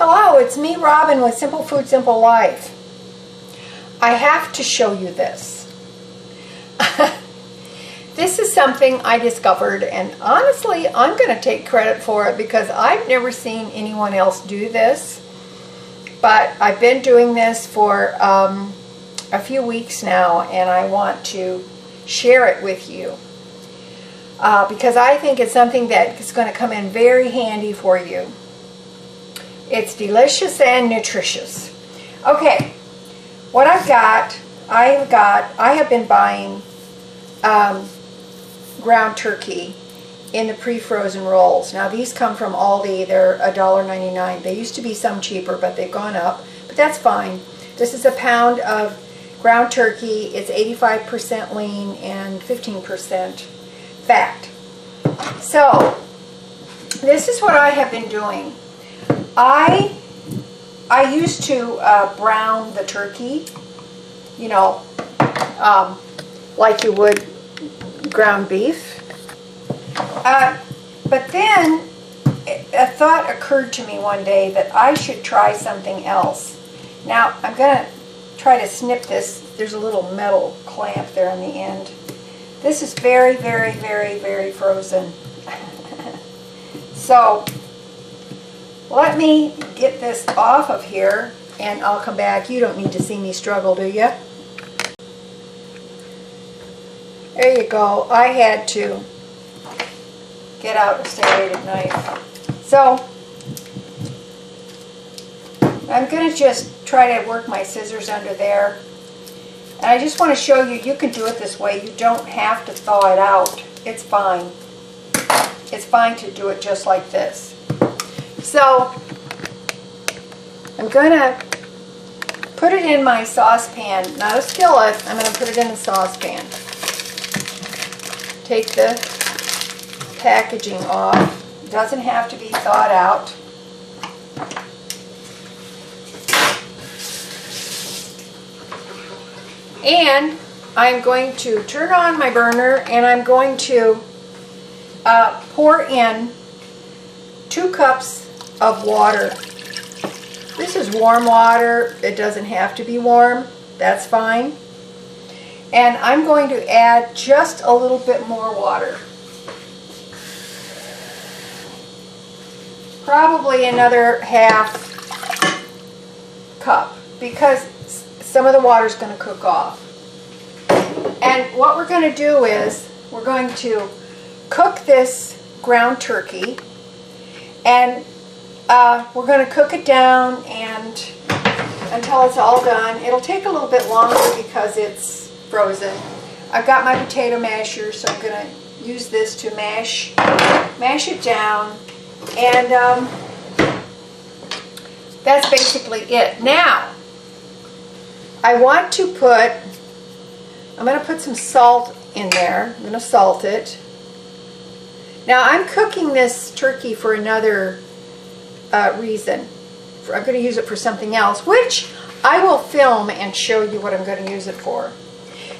Hello, it's me, Robin, with Simple Food, Simple Life. I have to show you this. This is something I discovered, and honestly, I'm going to take credit for it because I've never seen anyone else do this. But I've been doing this for a few weeks now, and I want to share it with you because I think it's something that is going to come in very handy for you. It's delicious and nutritious. Okay, what I have been buying ground turkey in the pre-frozen rolls. Now these come from Aldi. They're $1.99. They used to be some cheaper, but they've gone up. But that's fine. This is a pound of ground turkey. It's 85% lean and 15% fat. So this is what I have been doing. I used to brown the turkey, you know, like you would ground beef. But then a thought occurred to me one day that I should try something else. Now I'm going to try to snip this. There's a little metal clamp there on the end. This is very, very, very, very frozen. So let me get this off of here and I'll come back. You don't need to see me struggle, do you? There you go. I had to get out and stay late at night. So I'm going to just try to work my scissors under there. And I just want to show you, you can do it this way. You don't have to thaw it out. It's fine. It's fine to do it just like this. So I'm going to put it in my saucepan, not a skillet. I'm going to put it in the saucepan. Take the packaging off. It doesn't have to be thawed out. And I'm going to turn on my burner and I'm going to pour in 2 cups of water. This is warm water. It doesn't have to be warm. That's fine. And I'm going to add just a little bit more water. Probably another half cup because some of the water is going to cook off. And what we're going to do is we're going to cook this ground turkey, and we're going to cook it down and until it's all done. It'll take a little bit longer because it's frozen. I've got my potato masher, so I'm going to use this to mash it down, and that's basically it. Now I want to I'm going to put some salt in there. I'm going to salt it. Now I'm cooking this turkey for another reason. I'm going to use it for something else, which I will film and show you what I'm going to use it for.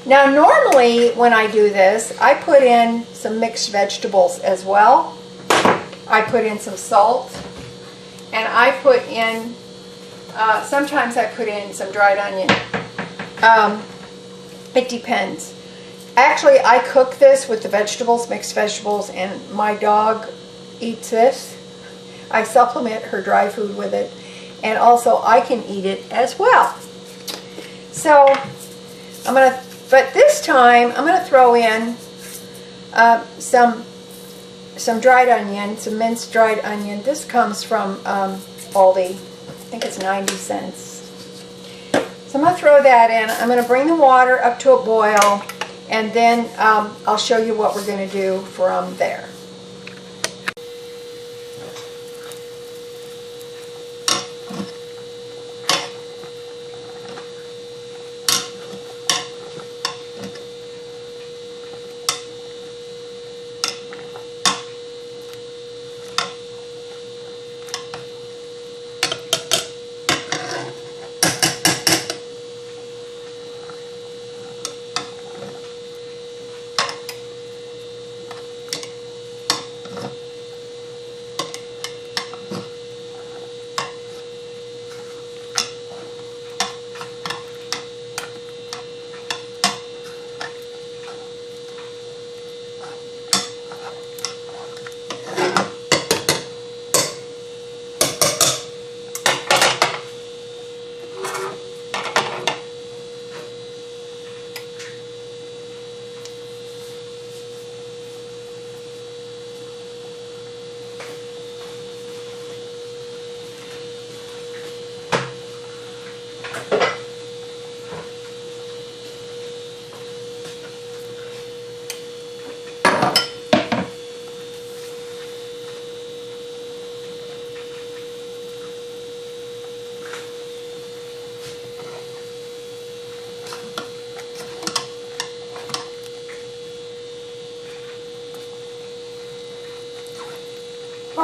Now normally when I do this, I put in some mixed vegetables as well. I put in some salt, and I put in, sometimes I put in some dried onion. It depends. Actually, I cook this with the vegetables, mixed vegetables, and my dog eats this. I supplement her dry food with it, and also I can eat it as well. So but this time I'm going to throw in some dried onion, some minced dried onion. This comes from Aldi. I think it's 90 cents. So I'm going to throw that in. I'm going to bring the water up to a boil, and then I'll show you what we're going to do from there.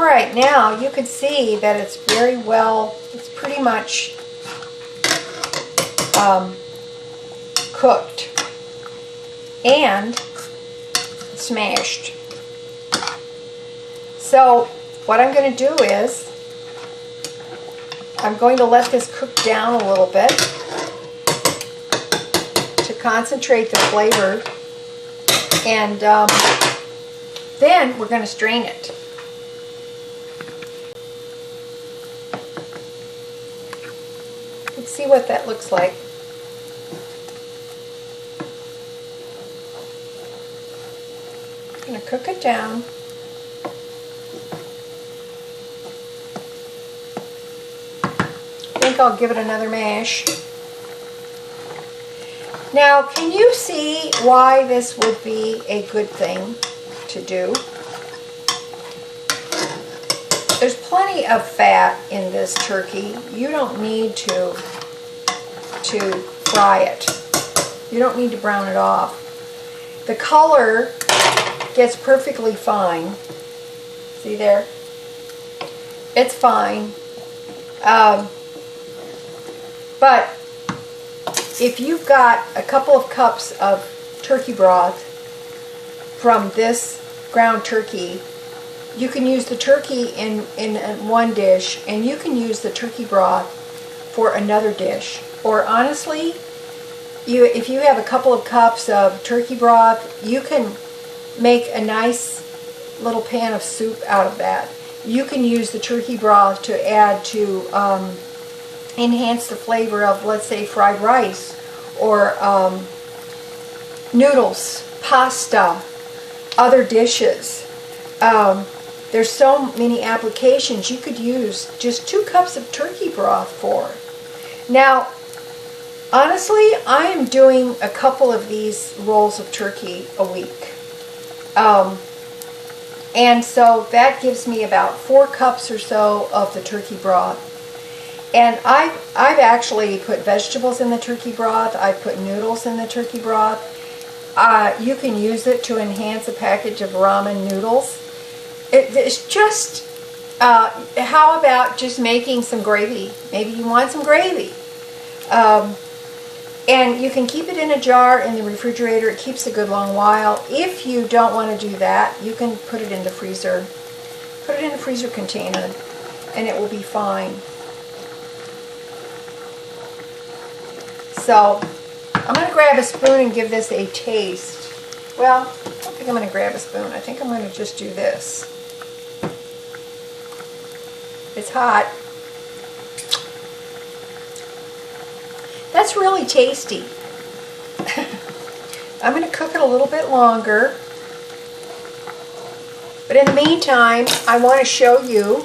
right, now you can see that it's very well, it's pretty much cooked and smashed. So what I'm going to do is I'm going to let this cook down a little bit to concentrate the flavor, and then we're going to strain it. Let's see what that looks like. I'm going to cook it down. I think I'll give it another mash. Now, can you see why this would be a good thing to do? There's plenty of fat in this turkey. You don't need to fry it. You don't need to brown it off. The color gets perfectly fine. See there? It's fine. But if you've got a couple of cups of turkey broth from this ground turkey, you can use the turkey in one dish, and you can use the turkey broth for another dish. Or honestly, if you have a couple of cups of turkey broth, you can make a nice little pan of soup out of that. You can use the turkey broth to add to enhance the flavor of, let's say, fried rice or noodles, pasta, other dishes. There's so many applications you could use just 2 cups of turkey broth for. Now, honestly, I am doing a couple of these rolls of turkey a week. And so that gives me about 4 cups or so of the turkey broth. And I've actually put vegetables in the turkey broth. I've put noodles in the turkey broth. You can use it to enhance a package of ramen noodles. It's just, how about just making some gravy? Maybe you want some gravy. And you can keep it in a jar in the refrigerator. It keeps a good long while. If you don't want to do that, you can put it in the freezer. Put it in a freezer container, and it will be fine. So, I'm going to grab a spoon and give this a taste. Well, I don't think I'm going to grab a spoon. I think I'm going to just do this. It's hot. That's really tasty. I'm going to cook it a little bit longer. But in the meantime, I want to show you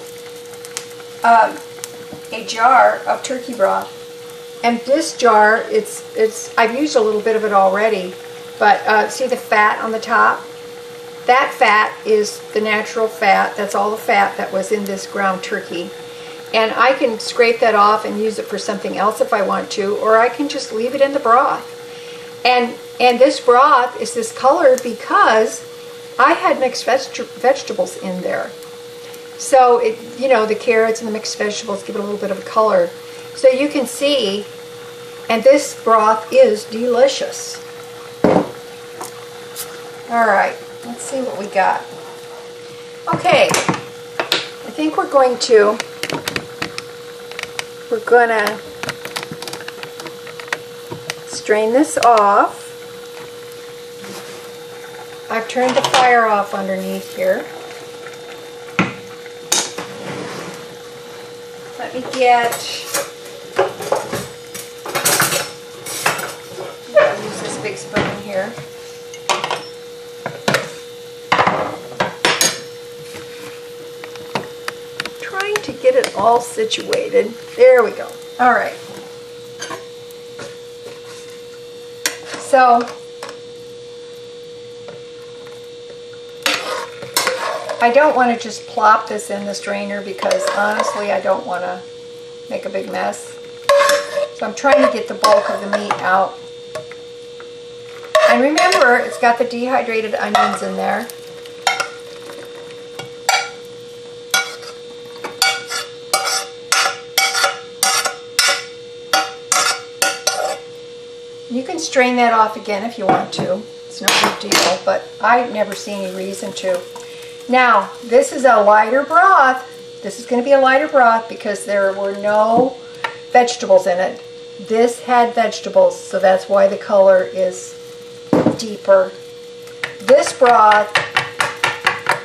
a jar of turkey broth. And this jar, I've used a little bit of it already, but see the fat on the top? That fat is the natural fat. That's all the fat that was in this ground turkey. And I can scrape that off and use it for something else if I want to, or I can just leave it in the broth. And this broth is this color because I had mixed vegetables in there. So, the carrots and the mixed vegetables give it a little bit of a color. So you can see, and this broth is delicious. All right, let's see what we got. Okay, I think we're going to strain this off. I've turned the fire off underneath here. Let me get, I'll use this big spoon here. Trying to get it all situated. There we go. All right. So, I don't want to just plop this in the strainer because honestly I don't want to make a big mess. So I'm trying to get the bulk of the meat out. And remember, it's got the dehydrated onions in there. You can strain that off again if you want to. It's no big deal, but I never see any reason to. Now, this is a lighter broth. This is going to be a lighter broth because there were no vegetables in it. This had vegetables, so that's why the color is deeper. This broth,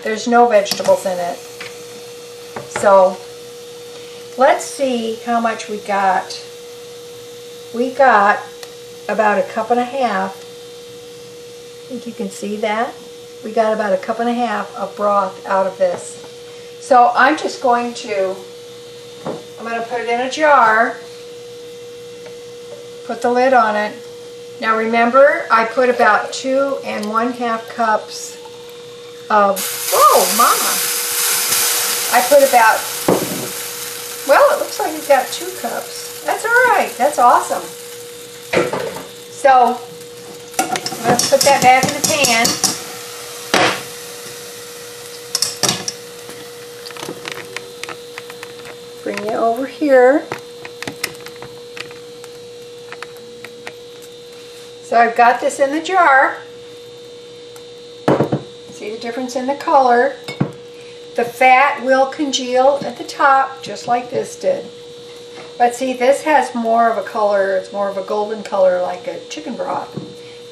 there's no vegetables in it. So, let's see how much we got. We got about 1.5 cups. I think you can see that. We got about 1.5 cups of broth out of this. So I'm just going to put it in a jar, put the lid on it. Now remember, I put about 2 1/2 cups of, whoa, mama. I put about, well, it looks like we've got 2 cups. That's all right, that's awesome. So, I'm going to put that back in the pan. Bring it over here. So I've got this in the jar. See the difference in the color? The fat will congeal at the top, just like this did. But see, this has more of a color, it's more of a golden color like a chicken broth.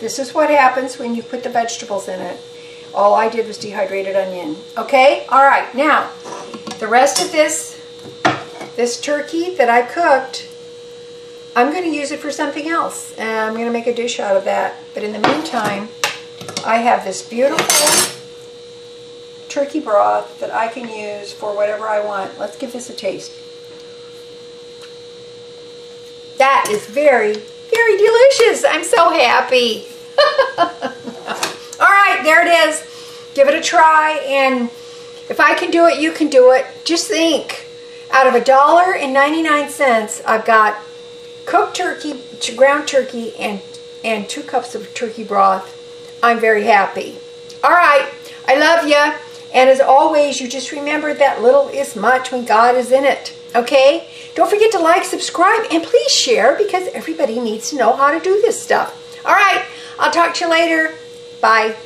This is what happens when you put the vegetables in it. All I did was dehydrated onion. Okay? All right, now, the rest of this turkey that I cooked, I'm going to use it for something else. And I'm going to make a dish out of that. But in the meantime, I have this beautiful turkey broth that I can use for whatever I want. Let's give this a taste. That is very, very delicious. I'm so happy. All right, there it is. Give it a try, and if I can do it, you can do it. Just think, out of $1.99, I've got cooked turkey, ground turkey, and 2 cups of turkey broth. I'm very happy. All right, I love you. And as always, you just remember that little is much when God is in it. Okay? Don't forget to like, subscribe, and please share because everybody needs to know how to do this stuff. All right, I'll talk to you later. Bye.